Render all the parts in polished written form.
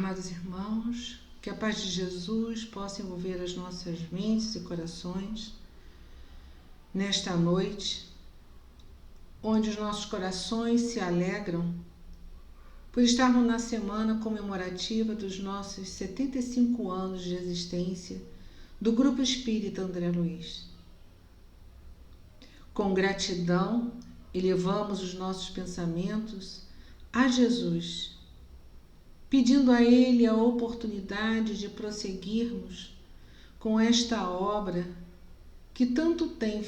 Amados irmãos, que a paz de Jesus possa envolver as nossas mentes e corações nesta noite, onde os nossos corações se alegram por estarmos na semana comemorativa dos nossos 75 anos de existência do Grupo Espírita André Luiz. Com gratidão, elevamos os nossos pensamentos a Jesus, pedindo a Ele a oportunidade de prosseguirmos com esta obra que tanto tem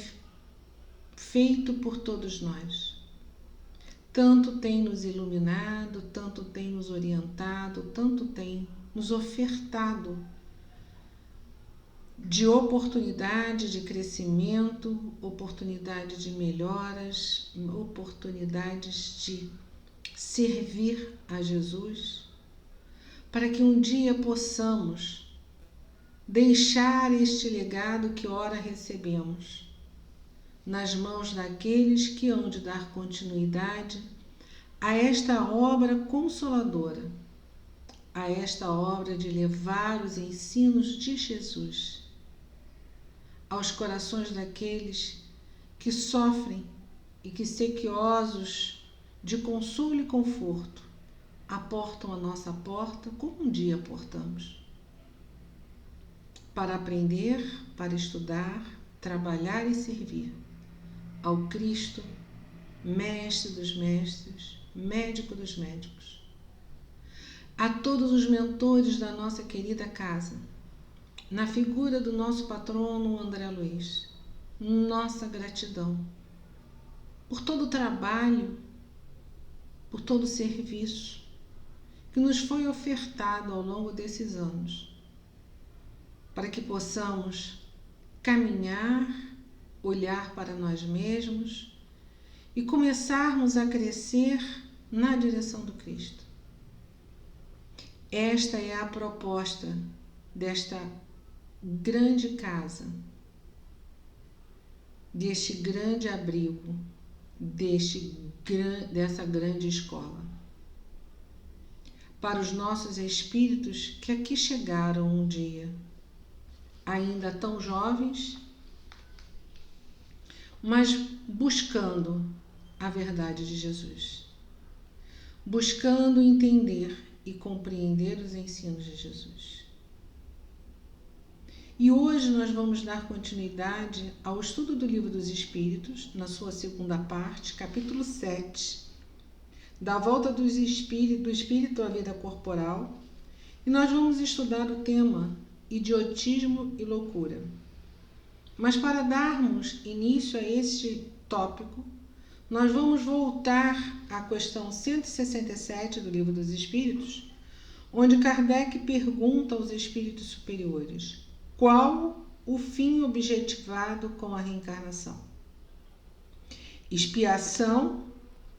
feito por todos nós. Tanto tem nos iluminado, tanto tem nos orientado, tanto tem nos ofertado de oportunidade de crescimento, oportunidade de melhoras, oportunidades de servir a Jesus, para que um dia possamos deixar este legado que ora recebemos nas mãos daqueles que hão de dar continuidade a esta obra consoladora, a esta obra de levar os ensinos de Jesus aos corações daqueles que sofrem e que, sequiosos de consolo e conforto, aportam a nossa porta como um dia aportamos, para aprender, para estudar, trabalhar e servir ao Cristo, Mestre dos Mestres, Médico dos Médicos, a todos os mentores da nossa querida casa, na figura do nosso patrono André Luiz, nossa gratidão por todo o trabalho, por todo o serviço que nos foi ofertado ao longo desses anos, para que possamos caminhar, olhar para nós mesmos e começarmos a crescer na direção do Cristo. Esta é a proposta desta grande casa, deste grande abrigo, dessa grande escola. Para os nossos espíritos que aqui chegaram um dia, ainda tão jovens, mas buscando a verdade de Jesus, buscando entender e compreender os ensinos de Jesus. E hoje nós vamos dar continuidade ao estudo do Livro dos Espíritos, na sua segunda parte, capítulo 7, da volta do espírito à vida corporal, e nós vamos estudar o tema idiotismo e loucura. Mas para darmos início a este tópico, nós vamos voltar à questão 167 do Livro dos Espíritos, onde Kardec pergunta aos espíritos superiores: qual o fim objetivado com a reencarnação? Expiação,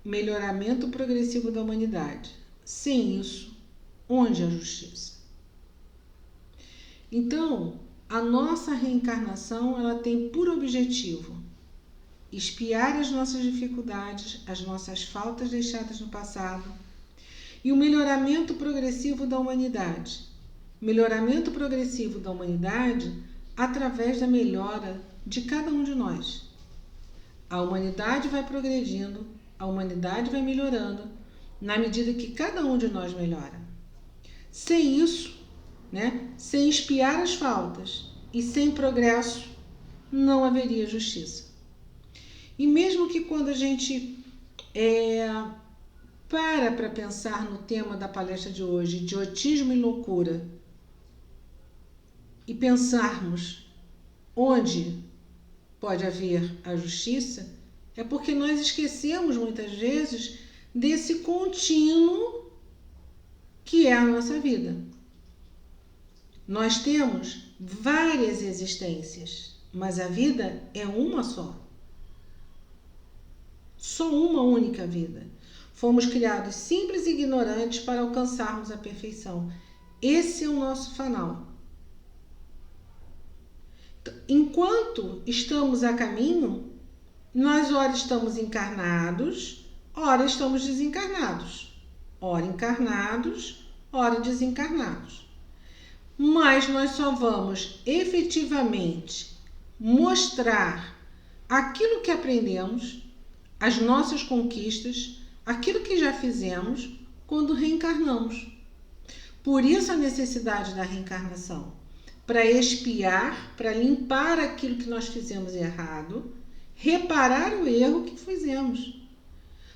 melhoramento progressivo da humanidade. Sem isso, onde a justiça? Então, a nossa reencarnação, ela tem por objetivo expiar as nossas dificuldades, as nossas faltas deixadas no passado e o melhoramento progressivo da humanidade. Melhoramento progressivo da humanidade através da melhora de cada um de nós. A humanidade vai progredindo, a humanidade vai melhorando na medida que cada um de nós melhora. Sem isso, sem expiar as faltas e sem progresso, não haveria justiça. E mesmo que quando a gente para pensar no tema da palestra de hoje, idiotismo e loucura, e pensarmos onde pode haver a justiça, é porque nós esquecemos muitas vezes desse contínuo que é a nossa vida. Nós temos várias existências, mas a vida é uma só. Só uma única vida. Fomos criados simples e ignorantes para alcançarmos a perfeição. Esse é o nosso fanal. Enquanto estamos a caminho, nós ora estamos encarnados, ora estamos desencarnados. Ora encarnados, ora desencarnados. Mas nós só vamos efetivamente mostrar aquilo que aprendemos, as nossas conquistas, aquilo que já fizemos quando reencarnamos. Por isso a necessidade da reencarnação, para expiar, para limpar aquilo que nós fizemos errado, reparar o erro que fizemos,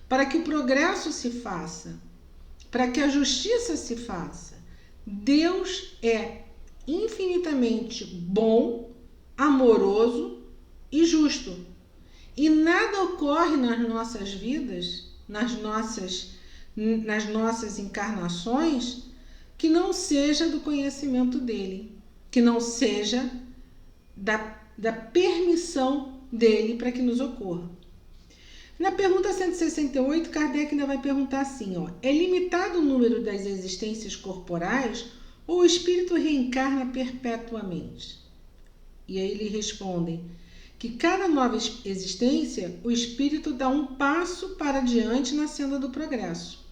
para que o progresso se faça, para que a justiça se faça. Deus é infinitamente bom, amoroso e justo. E nada ocorre nas nossas vidas, nas nossas encarnações, que não seja do conhecimento dele, que não seja da permissão dele para que nos ocorra. Na pergunta 168, Kardec ainda vai perguntar assim, é limitado o número das existências corporais ou o espírito reencarna perpetuamente? E aí ele responde que cada nova existência, o espírito dá um passo para diante na senda do progresso.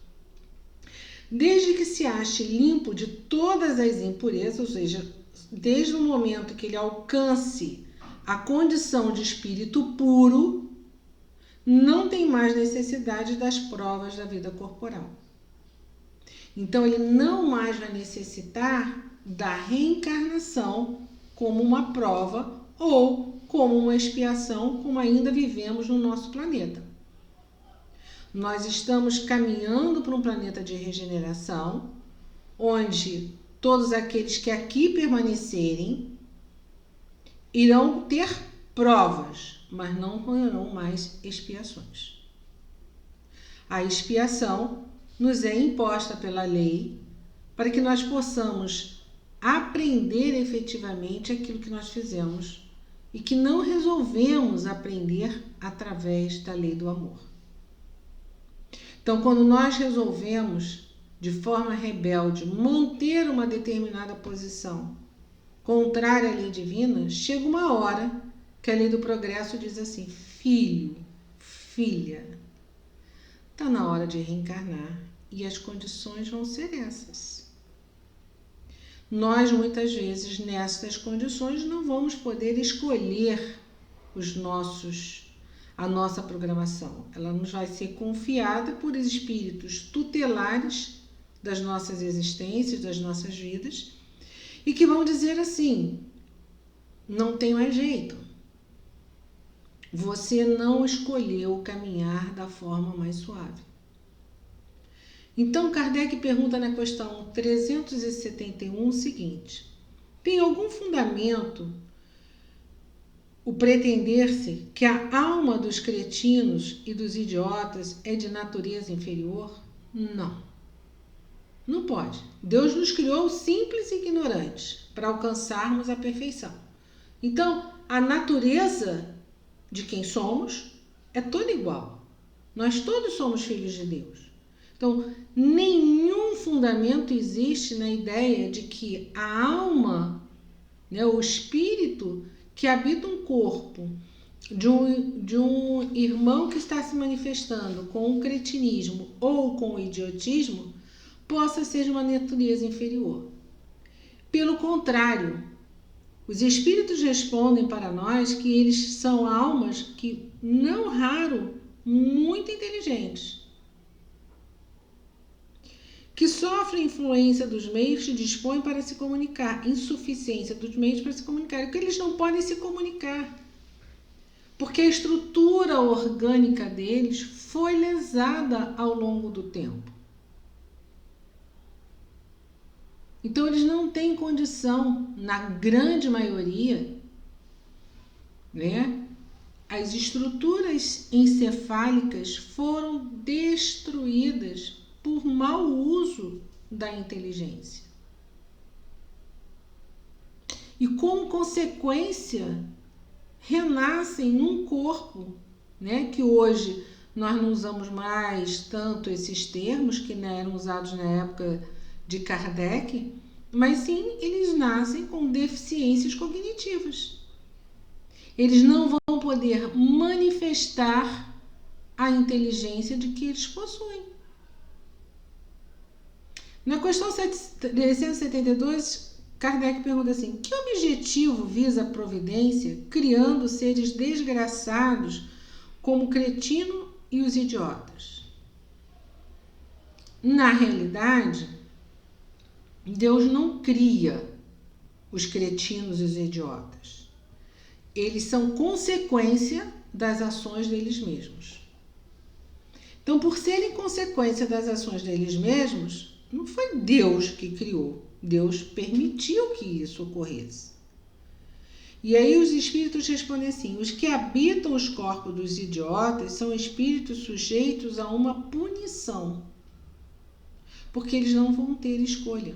Desde que se ache limpo de todas as impurezas, ou seja, desde o momento que ele alcance a condição de espírito puro, não tem mais necessidade das provas da vida corporal. Então, ele não mais vai necessitar da reencarnação como uma prova ou como uma expiação, como ainda vivemos no nosso planeta. Nós estamos caminhando para um planeta de regeneração, onde todos aqueles que aqui permanecerem irão ter provas, mas não terão mais expiações. A expiação nos é imposta pela lei para que nós possamos aprender efetivamente aquilo que nós fizemos e que não resolvemos aprender através da lei do amor. Então, quando nós resolvemos, de forma rebelde, manter uma determinada posição contrária à lei divina, chega uma hora que a lei do progresso diz assim: filho, filha, está na hora de reencarnar e as condições vão ser essas. Nós, muitas vezes, nessas condições, não vamos poder escolher a nossa programação. Ela nos vai ser confiada por espíritos tutelares das nossas existências, das nossas vidas, e que vão dizer assim: não tem mais jeito. Você não escolheu caminhar da forma mais suave. Então, Kardec pergunta na questão 371 o seguinte: tem algum fundamento o pretender-se que a alma dos cretinos e dos idiotas é de natureza inferior? Não. Não pode. Deus nos criou simples e ignorantes para alcançarmos a perfeição. Então, a natureza de quem somos é toda igual. Nós todos somos filhos de Deus. Então, nenhum fundamento existe na ideia de que a alma, o espírito que habita um corpo de um irmão que está se manifestando com o cretinismo ou com o idiotismo, possa ser de uma natureza inferior. Pelo contrário, os espíritos respondem para nós que eles são almas que, não raro, muito inteligentes, que sofrem influência dos meios que dispõem para se comunicar, insuficiência dos meios para se comunicar, porque eles não podem se comunicar, porque a estrutura orgânica deles foi lesada ao longo do tempo. Então, eles não têm condição, na grande maioria, as estruturas encefálicas foram destruídas por mau uso da inteligência. E, como consequência, renascem num corpo, que hoje nós não usamos mais tanto esses termos que eram usados na época de Kardec, mas sim, eles nascem com deficiências cognitivas. Eles não vão poder manifestar a inteligência de que eles possuem. Na questão 372, Kardec pergunta assim: que objetivo visa a providência criando seres desgraçados como o cretino e os idiotas? Na realidade, Deus não cria os cretinos e os idiotas. Eles são consequência das ações deles mesmos. Então, por serem consequência das ações deles mesmos, não foi Deus que criou. Deus permitiu que isso ocorresse. E aí os espíritos respondem assim: os que habitam os corpos dos idiotas são espíritos sujeitos a uma punição, porque eles não vão ter escolha.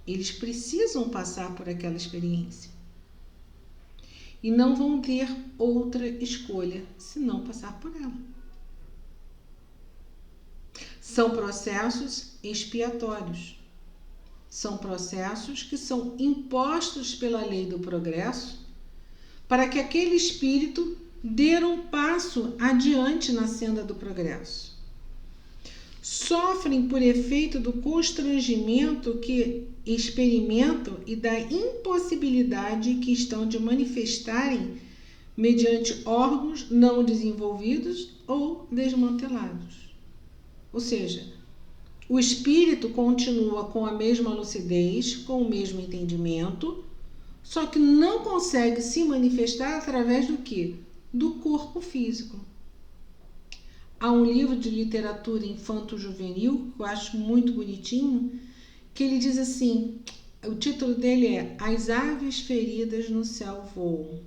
Eles precisam passar por aquela experiência. E não vão ter outra escolha senão passar por ela. São processos expiatórios. São processos que são impostos pela lei do progresso para que aquele espírito dê um passo adiante na senda do progresso. Sofrem por efeito do constrangimento que experimentam e da impossibilidade que estão de manifestarem mediante órgãos não desenvolvidos ou desmantelados. Ou seja, o espírito continua com a mesma lucidez, com o mesmo entendimento, só que não consegue se manifestar através do quê? Do corpo físico. Há um livro de literatura infanto-juvenil, que eu acho muito bonitinho, que ele diz assim, o título dele é As Aves Feridas no Céu Voam.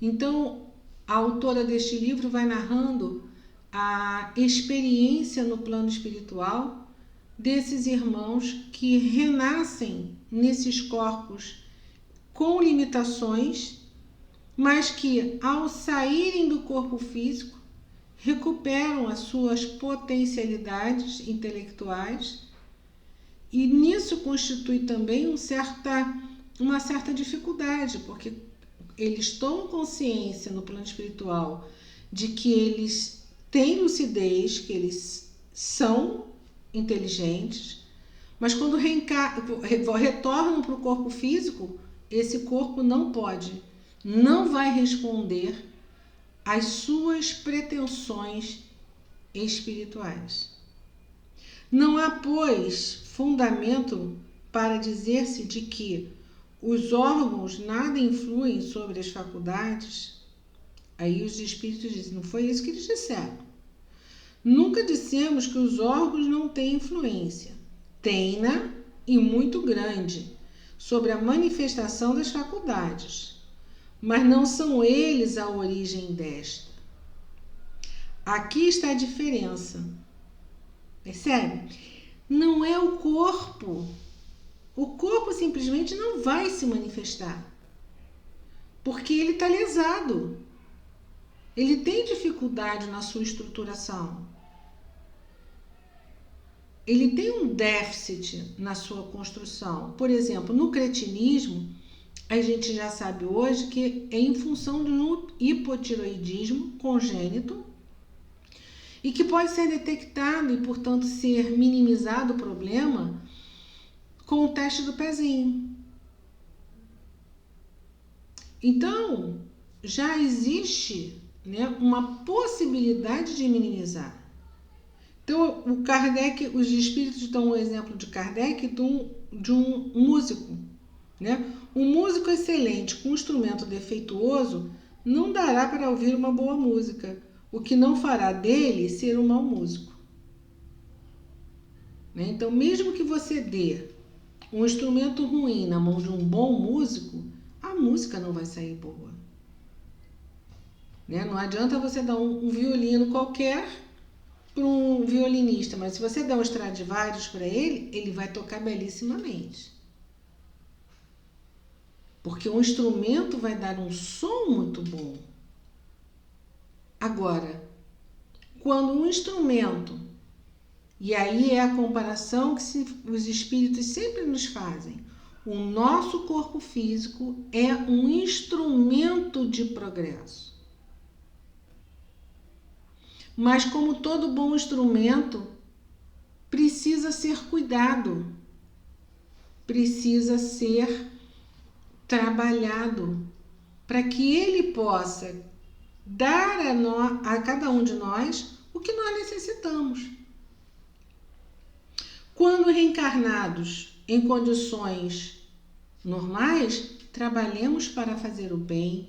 Então, a autora deste livro vai narrando a experiência no plano espiritual desses irmãos que renascem nesses corpos com limitações, mas que, ao saírem do corpo físico, recuperam as suas potencialidades intelectuais, e nisso constitui também uma certa dificuldade, porque eles tomam consciência no plano espiritual de que eles têm lucidez, que eles são inteligentes, mas quando retornam para o corpo físico, esse corpo não vai responder às suas pretensões espirituais. Não há, pois, fundamento para dizer-se de que os órgãos nada influem sobre as faculdades. Aí os espíritos dizem, não foi isso que eles disseram. Nunca dissemos que os órgãos não têm influência. Tem-na, e muito grande, sobre a manifestação das faculdades, mas não são eles a origem desta. Aqui está a diferença. Percebe? Não é o corpo. O corpo simplesmente não vai se manifestar, porque ele está lesado. Ele tem dificuldade na sua estruturação. Ele tem um déficit na sua construção. Por exemplo, no cretinismo, a gente já sabe hoje que é em função de um hipotiroidismo congênito e que pode ser detectado e, portanto, ser minimizado o problema com o teste do pezinho. Então, já existe, né, uma possibilidade de minimizar. Então, o Kardec, os espíritos dão um exemplo de Kardec de um músico, né? Um músico excelente com um instrumento defeituoso não dará para ouvir uma boa música, o que não fará dele ser um mau músico. Né? Então, mesmo que você dê um instrumento ruim na mão de um bom músico, a música não vai sair boa. Né? Não adianta você dar um violino qualquer para um violinista, mas se você der um Stradivarius para ele, ele vai tocar belíssimamente. Porque o instrumento vai dar um som muito bom. Agora, quando um instrumento, e aí é a comparação que os espíritos sempre nos fazem, o nosso corpo físico é um instrumento de progresso. Mas como todo bom instrumento, precisa ser cuidado, precisa ser trabalhado, para que ele possa dar a cada um de nós o que nós necessitamos. Quando reencarnados em condições normais, trabalhemos para fazer o bem,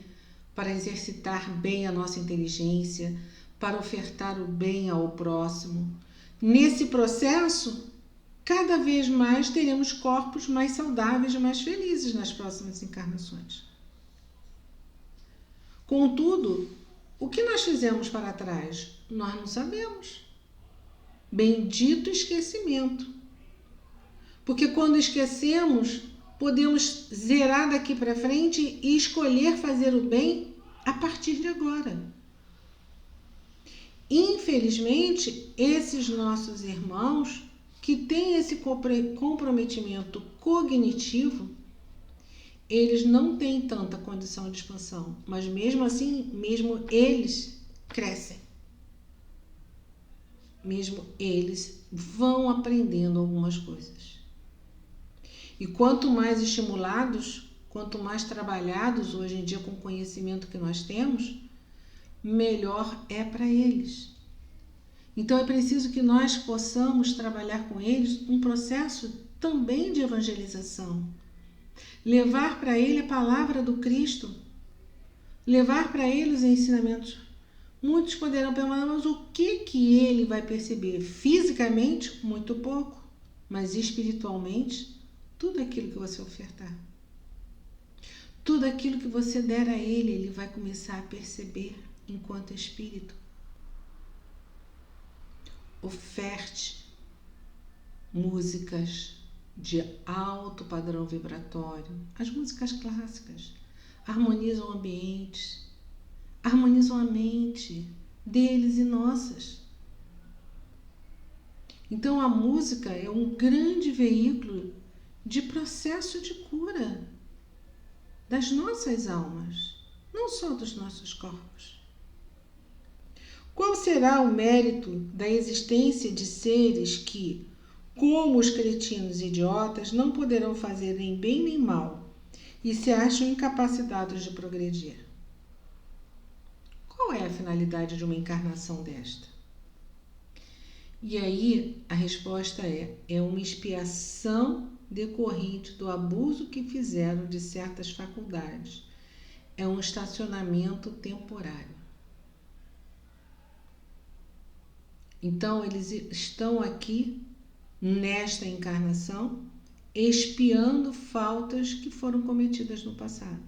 para exercitar bem a nossa inteligência, para ofertar o bem ao próximo. Nesse processo, cada vez mais teremos corpos mais saudáveis e mais felizes nas próximas encarnações. Contudo, o que nós fizemos para trás? Nós não sabemos. Bendito esquecimento. Porque quando esquecemos, podemos zerar daqui para frente e escolher fazer o bem a partir de agora. Infelizmente, esses nossos irmãos que têm esse comprometimento cognitivo, eles não têm tanta condição de expansão, mas mesmo assim, mesmo eles crescem. Mesmo eles vão aprendendo algumas coisas. E quanto mais estimulados, quanto mais trabalhados hoje em dia com o conhecimento que nós temos, melhor é para eles. Então é preciso que nós possamos trabalhar com eles um processo também de evangelização. Levar para ele a palavra do Cristo, levar para ele os ensinamentos. Muitos poderão perguntar, mas o que ele vai perceber? Fisicamente, muito pouco, mas espiritualmente, tudo aquilo que você ofertar. Tudo aquilo que você der a ele, ele vai começar a perceber enquanto espírito. Oferte músicas de alto padrão vibratório. As músicas clássicas harmonizam ambientes, harmonizam a mente deles e nossas. Então a música é um grande veículo de processo de cura das nossas almas, não só dos nossos corpos. Qual será o mérito da existência de seres que, como os cretinos idiotas, não poderão fazer nem bem nem mal e se acham incapacitados de progredir? Qual é a finalidade de uma encarnação desta? E aí a resposta é uma expiação decorrente do abuso que fizeram de certas faculdades. É um estacionamento temporário. Então, eles estão aqui, nesta encarnação, expiando faltas que foram cometidas no passado.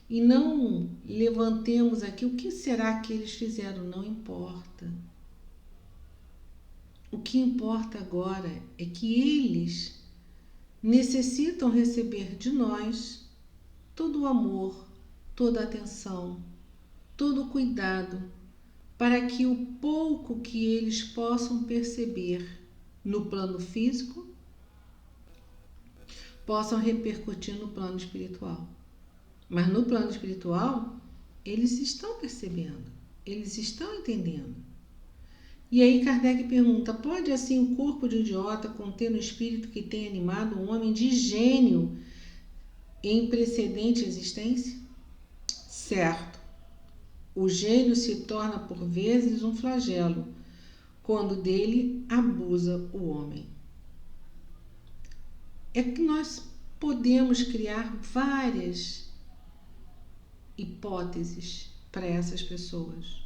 E não levantemos aqui o que será que eles fizeram, não importa. O que importa agora é que eles necessitam receber de nós todo o amor, toda a atenção, todo o cuidado, para que o pouco que eles possam perceber no plano físico possam repercutir no plano espiritual. Mas no plano espiritual, eles estão percebendo, eles estão entendendo. E aí Kardec pergunta, pode assim o corpo de um idiota conter no espírito que tem animado um homem de gênio em precedente existência? Certo. O gênio se torna por vezes um flagelo, quando dele abusa o homem. É que nós podemos criar várias hipóteses para essas pessoas,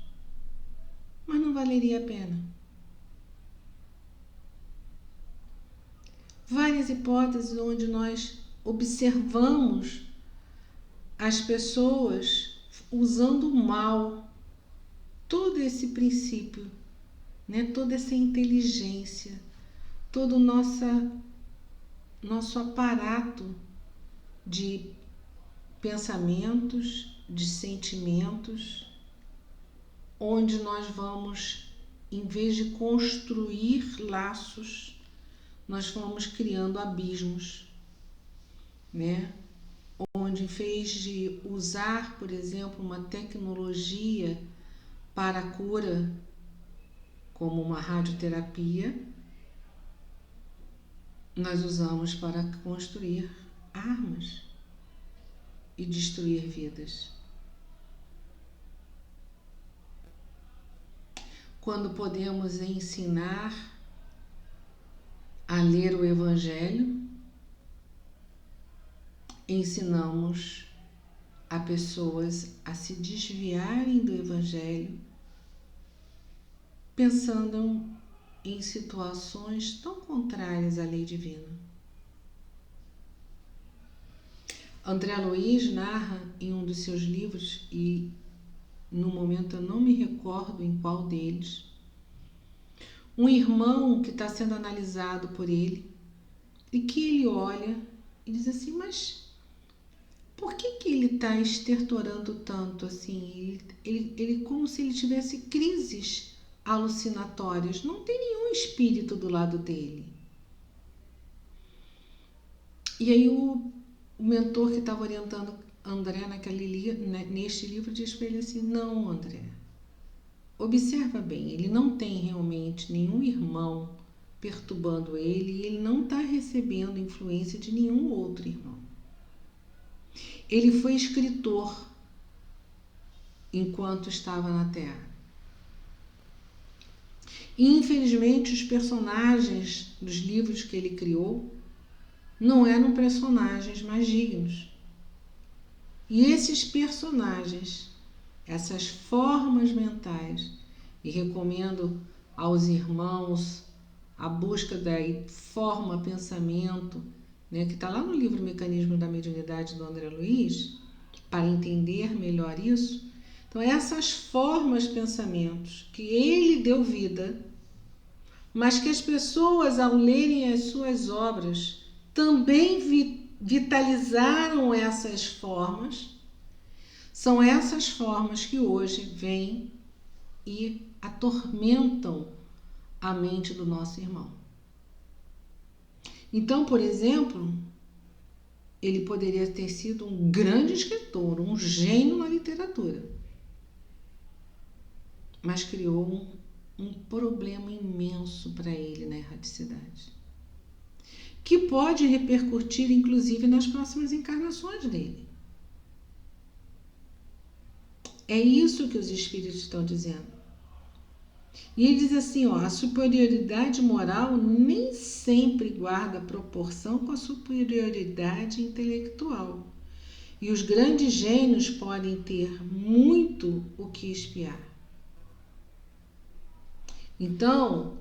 mas não valeria a pena. Várias hipóteses onde nós observamos as pessoas usando mal todo esse princípio, né? Toda essa inteligência, todo o nosso aparato de pensamentos, de sentimentos, onde nós vamos, em vez de construir laços, nós vamos criando abismos, né? Onde, em vez de usar, por exemplo, uma tecnologia para a cura, como uma radioterapia, nós usamos para construir armas e destruir vidas. Quando podemos ensinar a ler o Evangelho, ensinamos a pessoas a se desviarem do Evangelho, pensando em situações tão contrárias à lei divina. André Luiz narra em um dos seus livros, e no momento eu não me recordo em qual deles, um irmão que está sendo analisado por ele e que ele olha e diz assim, mas por que ele está estertorando tanto assim? Ele como se ele tivesse crises alucinatórias, não tem nenhum espírito do lado dele. E aí o mentor que estava orientando André neste livro diz para ele assim, não, André, observa bem, ele não tem realmente nenhum irmão perturbando ele e ele não está recebendo influência de nenhum outro irmão. Ele foi escritor enquanto estava na Terra. E, infelizmente, os personagens dos livros que ele criou não eram personagens mais dignos. E esses personagens, essas formas mentais, e recomendo aos irmãos a busca da forma pensamento, né, que está lá no livro Mecanismo da Mediunidade do André Luiz, para entender melhor isso. Então, essas formas pensamentos que ele deu vida, mas que as pessoas, ao lerem as suas obras, também vitalizaram essas formas, são essas formas que hoje vêm e atormentam a mente do nosso irmão. Então, por exemplo, ele poderia ter sido um grande escritor, um gênio na literatura, mas criou um problema imenso para ele na erraticidade, que pode repercutir inclusive nas próximas encarnações dele. É isso que os espíritos estão dizendo. E ele diz assim, a superioridade moral nem sempre guarda proporção com a superioridade intelectual. E os grandes gênios podem ter muito o que espiar. Então,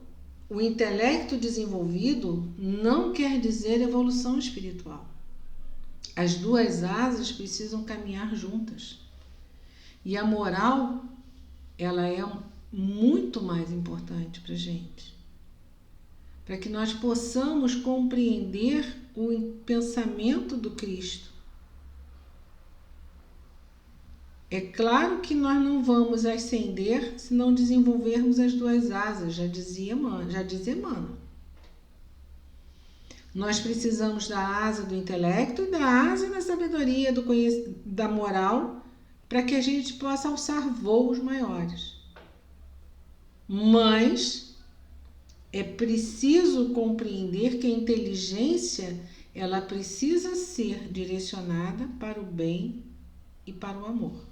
o intelecto desenvolvido não quer dizer evolução espiritual. As duas asas precisam caminhar juntas. E a moral, ela é muito mais importante para a gente. Para que nós possamos compreender o pensamento do Cristo. É claro que nós não vamos ascender se não desenvolvermos as duas asas, já diz Emmanuel. Nós precisamos da asa do intelecto e da asa da sabedoria, da moral, para que a gente possa alçar voos maiores. Mas é preciso compreender que a inteligência, ela precisa ser direcionada para o bem e para o amor.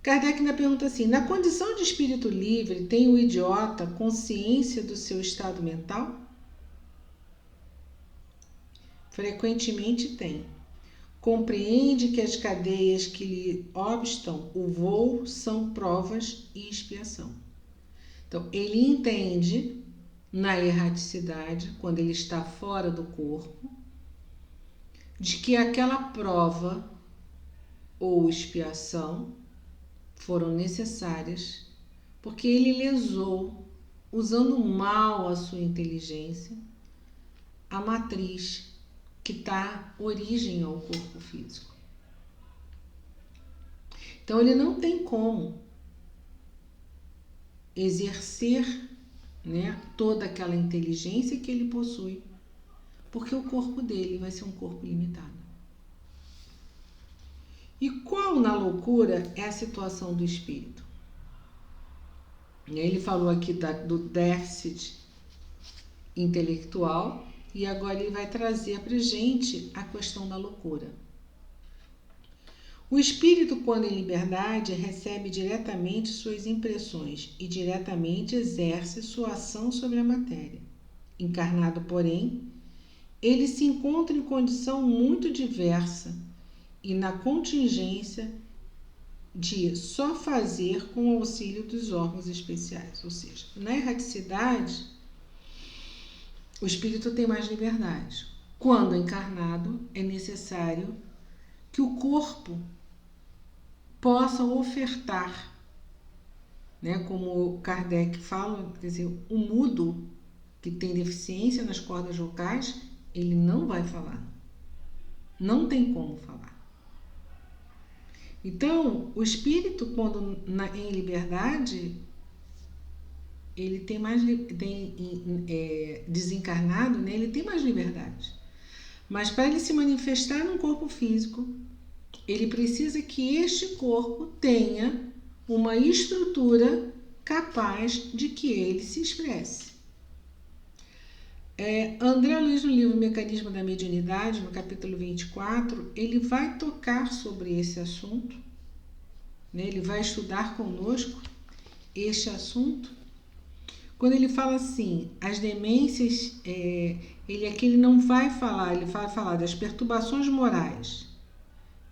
Kardec ainda pergunta assim, na condição de espírito livre, tem o idiota consciência do seu estado mental? Frequentemente tem. Compreende que as cadeias que lhe obstam o voo são provas e expiação. Então, ele entende na erraticidade, quando ele está fora do corpo, de que aquela prova ou expiação foram necessárias porque ele lesou, usando mal a sua inteligência, a matriz que dá origem ao corpo físico. Então, ele não tem como exercer, né, toda aquela inteligência que ele possui, porque o corpo dele vai ser um corpo limitado. E qual na loucura é a situação do espírito? Ele falou aqui do déficit intelectual e agora ele vai trazer para a gente a questão da loucura. O espírito, quando em liberdade, recebe diretamente suas impressões e diretamente exerce sua ação sobre a matéria. Encarnado, porém, ele se encontra em condição muito diversa e na contingência de só fazer com o auxílio dos órgãos especiais. Ou seja, na erraticidade, o espírito tem mais liberdade. Quando encarnado, é necessário que o corpo possa ofertar, né? Como Kardec fala, quer dizer, o mudo que tem deficiência nas cordas vocais, ele não vai falar. Não tem como falar. Então, o espírito, quando em liberdade, ele tem mais desencarnado, né? Ele tem mais liberdade. Mas para ele se manifestar num corpo físico, ele precisa que este corpo tenha uma estrutura capaz de que ele se expresse. André Luiz, no livro Mecanismo da Mediunidade, no capítulo 24, ele vai tocar sobre esse assunto, né? Ele vai estudar conosco este assunto. Quando ele fala assim, as demências, ele não vai falar, ele vai falar das perturbações morais,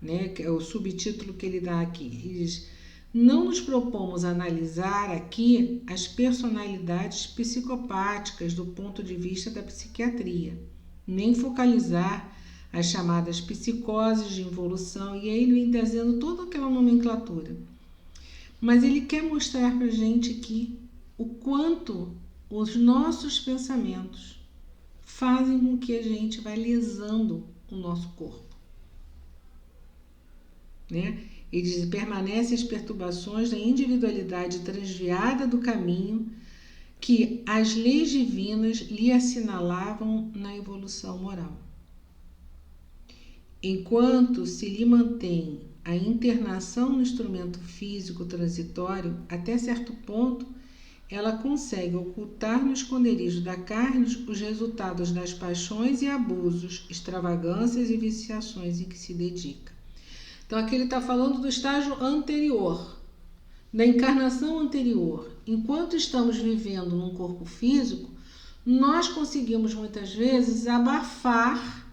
né? Que é o subtítulo que ele dá aqui. Ele diz: não nos propomos analisar aqui as personalidades psicopáticas do ponto de vista da psiquiatria, nem focalizar as chamadas psicoses de involução, e aí ele vem trazendo toda aquela nomenclatura. Mas ele quer mostrar para a gente aqui o quanto os nossos pensamentos fazem com que a gente vá lesando o nosso corpo, né? Ele diz: permanecem as perturbações da individualidade transviada do caminho que as leis divinas lhe assinalavam na evolução moral. Enquanto se lhe mantém a internação no instrumento físico transitório, até certo ponto, ela consegue ocultar no esconderijo da carne os resultados das paixões e abusos, extravagâncias e viciações em que se dedica. Então, aqui ele está falando do estágio anterior, da encarnação anterior. Enquanto estamos vivendo num corpo físico, nós conseguimos muitas vezes abafar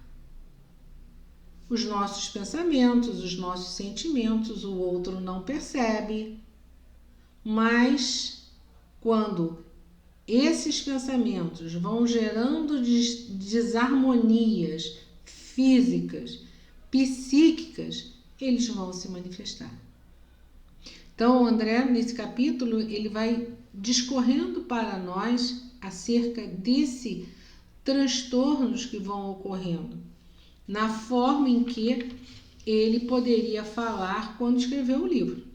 os nossos pensamentos, os nossos sentimentos, o outro não percebe. Mas quando esses pensamentos vão gerando desarmonias físicas, psíquicas, eles vão se manifestar. Então, o André, nesse capítulo, ele vai discorrendo para nós acerca desses transtornos que vão ocorrendo, na forma em que ele poderia falar quando escreveu o livro.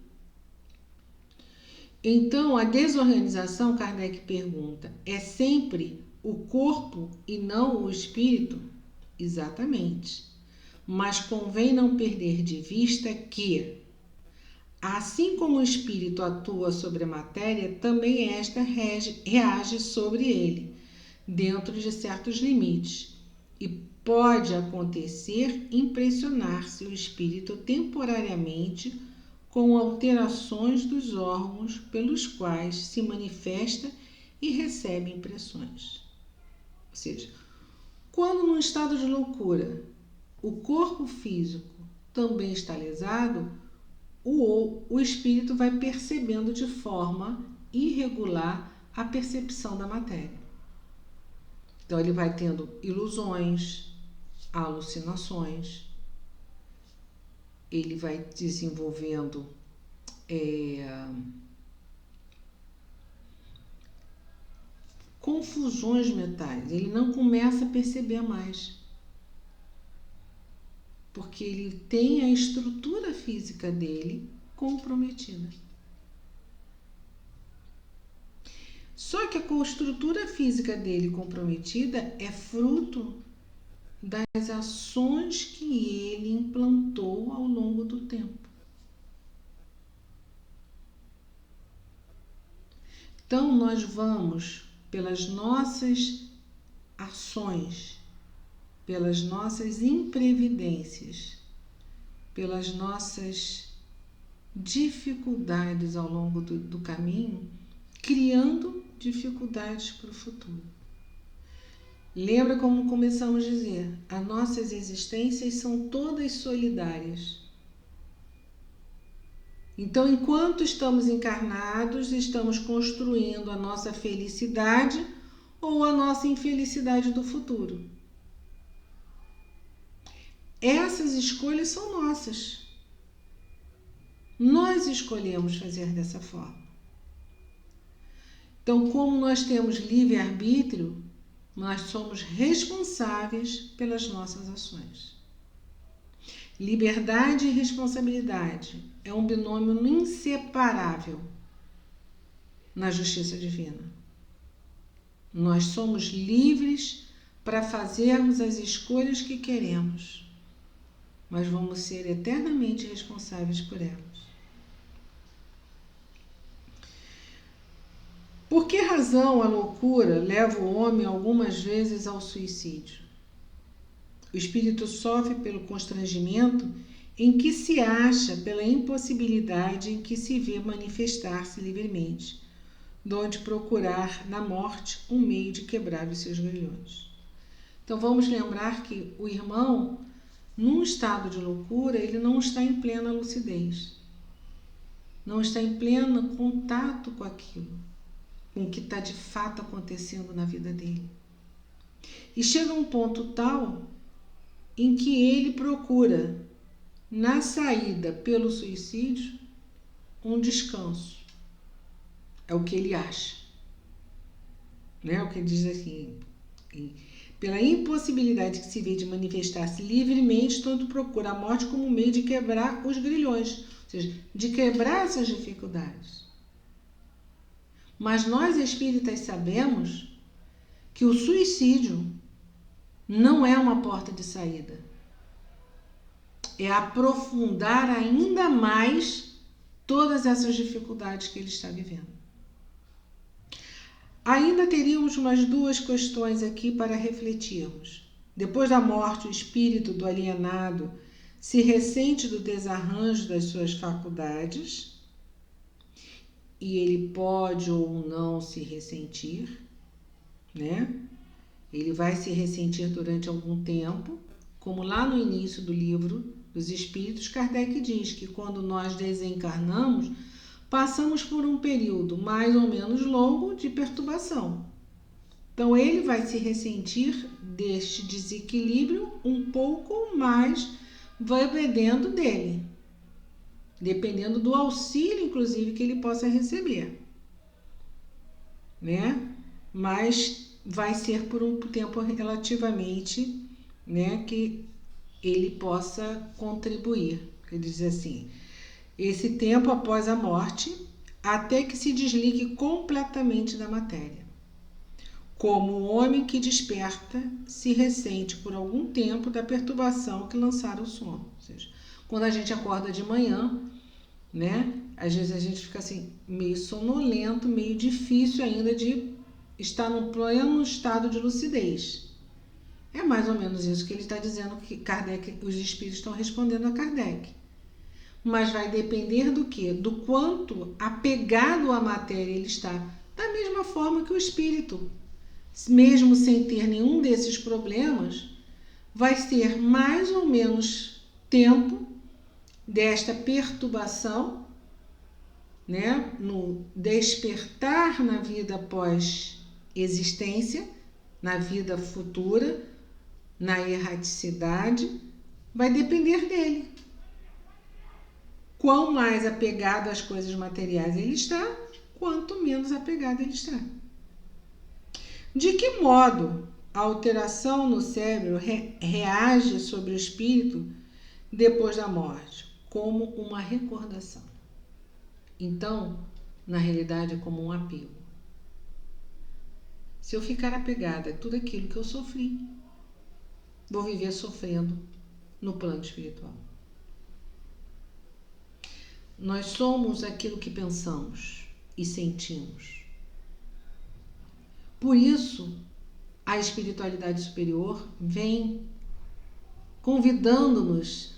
Então, a desorganização, Kardec pergunta, é sempre o corpo e não o espírito? Exatamente. Mas convém não perder de vista que, assim como o espírito atua sobre a matéria, também esta reage sobre ele, dentro de certos limites. E pode acontecer impressionar-se o espírito temporariamente com alterações dos órgãos pelos quais se manifesta e recebe impressões. Ou seja, quando num estado de loucura o corpo físico também está lesado, o espírito vai percebendo de forma irregular a percepção da matéria. Então ele vai tendo ilusões, alucinações, ele vai desenvolvendo confusões mentais, ele não começa a perceber mais, porque ele tem a estrutura física dele comprometida. Só que a estrutura física dele comprometida é fruto das ações que ele implantou ao longo do tempo. Então, nós vamos, pelas nossas ações, pelas nossas imprevidências, pelas nossas dificuldades ao longo do caminho, criando dificuldades para o futuro. Lembra como começamos a dizer, as nossas existências são todas solidárias. Então, enquanto estamos encarnados, estamos construindo a nossa felicidade ou a nossa infelicidade do futuro. Essas escolhas são nossas. Nós escolhemos fazer dessa forma. Então, como nós temos livre-arbítrio, nós somos responsáveis pelas nossas ações. Liberdade e responsabilidade é um binômio inseparável na justiça divina. Nós somos livres para fazermos as escolhas que queremos, mas vamos ser eternamente responsáveis por elas. Por que razão a loucura leva o homem algumas vezes ao suicídio? O espírito sofre pelo constrangimento em que se acha, pela impossibilidade em que se vê manifestar-se livremente, donde procurar na morte um meio de quebrar os seus grilhões. Então vamos lembrar que o irmão, num estado de loucura, ele não está em plena lucidez, não está em pleno contato com aquilo, com o que está de fato acontecendo na vida dele. E chega um ponto tal em que ele procura, na saída pelo suicídio, um descanso. É o que ele acha. Né? O que ele diz assim, pela impossibilidade que se vê de manifestar-se livremente, tanto procura a morte como um meio de quebrar os grilhões, ou seja, de quebrar essas dificuldades. Mas nós espíritas sabemos que o suicídio não é uma porta de saída. É aprofundar ainda mais todas essas dificuldades que ele está vivendo. Ainda teríamos umas duas questões aqui para refletirmos. Depois da morte, o espírito do alienado se ressente do desarranjo das suas faculdades e ele pode ou não se ressentir, né? Ele vai se ressentir durante algum tempo, como lá no início do livro dos Espíritos, Kardec diz que quando nós desencarnamos, passamos por um período mais ou menos longo de perturbação. Então, ele vai se ressentir deste desequilíbrio um pouco mais, vai dependendo dele, dependendo do auxílio, inclusive, que ele possa receber, né? Mas vai ser por um tempo relativamente, né, que ele possa contribuir. Ele diz assim, esse tempo após a morte, até que se desligue completamente da matéria. Como o homem que desperta se ressente por algum tempo da perturbação que lançara o sono. Ou seja, quando a gente acorda de manhã, né, às vezes a gente fica assim, meio sonolento, meio difícil ainda de estar num pleno estado de lucidez. É mais ou menos isso que ele está dizendo, que Kardec, os espíritos estão respondendo a Kardec. Mas vai depender do quê? Do quanto apegado à matéria ele está. Da mesma forma que o espírito, mesmo sem ter nenhum desses problemas, vai ter mais ou menos tempo desta perturbação, né, no despertar na vida após existência, na vida futura, na erraticidade, vai depender dele. Quão mais apegado às coisas materiais ele está, quanto menos apegado ele está. De que modo a alteração no cérebro reage sobre o espírito depois da morte? Como uma recordação. Então, na realidade, é como um apego. Se eu ficar apegada a tudo aquilo que eu sofri, vou viver sofrendo no plano espiritual. Nós somos aquilo que pensamos e sentimos. Por isso, a espiritualidade superior vem convidando-nos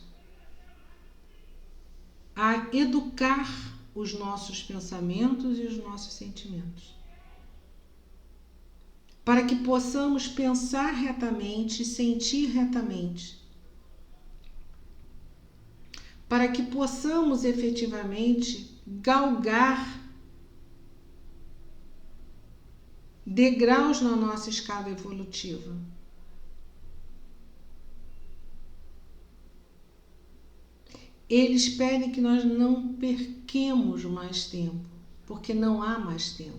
a educar os nossos pensamentos e os nossos sentimentos, para que possamos pensar retamente, sentir retamente, para que possamos efetivamente galgar degraus na nossa escada evolutiva. Eles pedem que nós não perquemos mais tempo, porque não há mais tempo.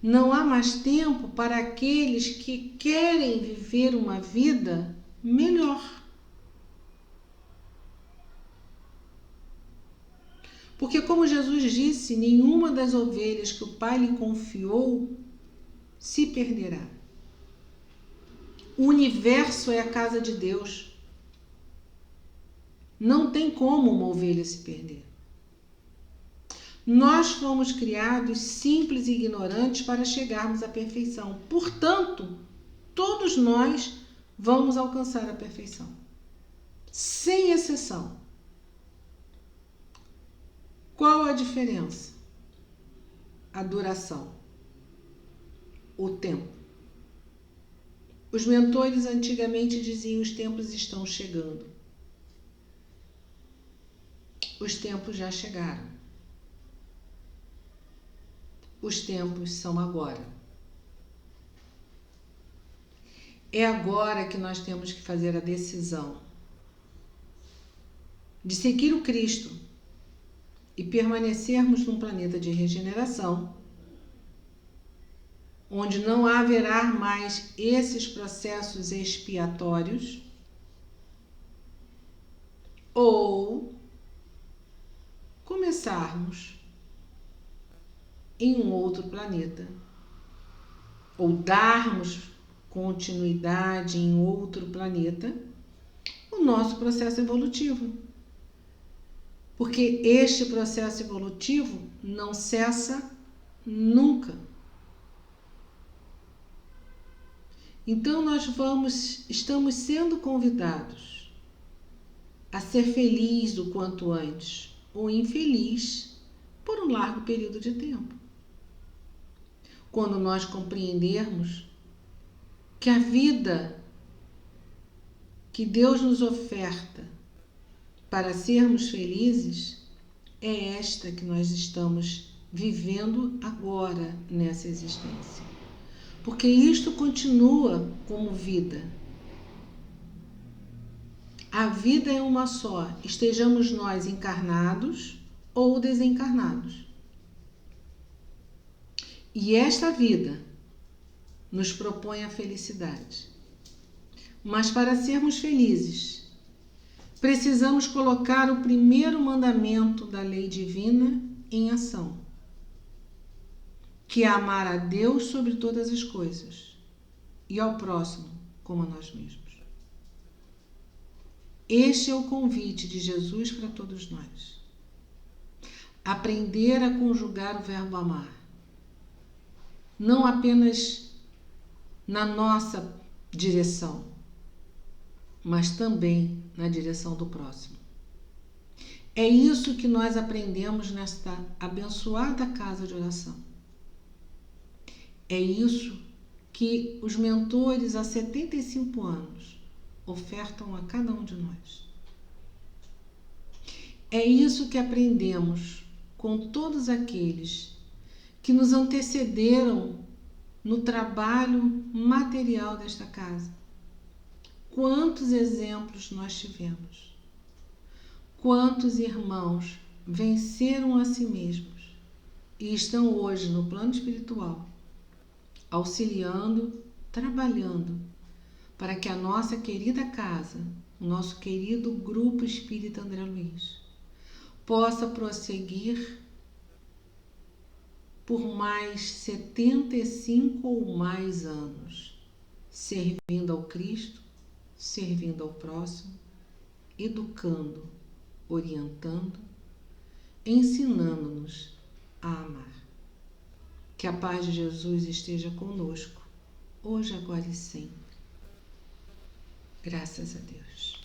Não há mais tempo para aqueles que querem viver uma vida melhor. Porque, como Jesus disse, nenhuma das ovelhas que o Pai lhe confiou se perderá. O universo é a casa de Deus. Não tem como uma ovelha se perder. Nós fomos criados simples e ignorantes para chegarmos à perfeição. Portanto, todos nós vamos alcançar a perfeição, sem exceção. Qual a diferença? A duração, o tempo. Os mentores antigamente diziam: os tempos estão chegando. Os tempos já chegaram. Os tempos são agora. É agora que nós temos que fazer a decisão de seguir o Cristo e permanecermos num planeta de regeneração, onde não haverá mais esses processos expiatórios, ou começarmos em um outro planeta, ou darmos continuidade em outro planeta o nosso processo evolutivo. Porque este processo evolutivo não cessa nunca. Então nós estamos sendo convidados a ser feliz o quanto antes, ou infeliz por um largo período de tempo. Quando nós compreendermos que a vida que Deus nos oferta para sermos felizes é esta que nós estamos vivendo agora nessa existência. Porque isto continua como vida. A vida é uma só, estejamos nós encarnados ou desencarnados. E esta vida nos propõe a felicidade. Mas para sermos felizes, precisamos colocar o primeiro mandamento da lei divina em ação, que é amar a Deus sobre todas as coisas e ao próximo como a nós mesmos. Este é o convite de Jesus para todos nós. Aprender a conjugar o verbo amar, não apenas na nossa direção, mas também na direção do próximo. É isso que nós aprendemos nesta abençoada casa de oração. É isso que os mentores há 75 anos ofertam a cada um de nós. É isso que aprendemos com todos aqueles que nos antecederam no trabalho material desta casa. Quantos exemplos nós tivemos? Quantos irmãos venceram a si mesmos e estão hoje no plano espiritual, auxiliando, trabalhando para que a nossa querida casa, o nosso querido Grupo Espírita André Luiz, possa prosseguir por mais 75 ou mais anos, servindo ao Cristo, servindo ao próximo, educando, orientando, ensinando-nos a amar. Que a paz de Jesus esteja conosco, hoje, agora e sempre. Graças a Deus.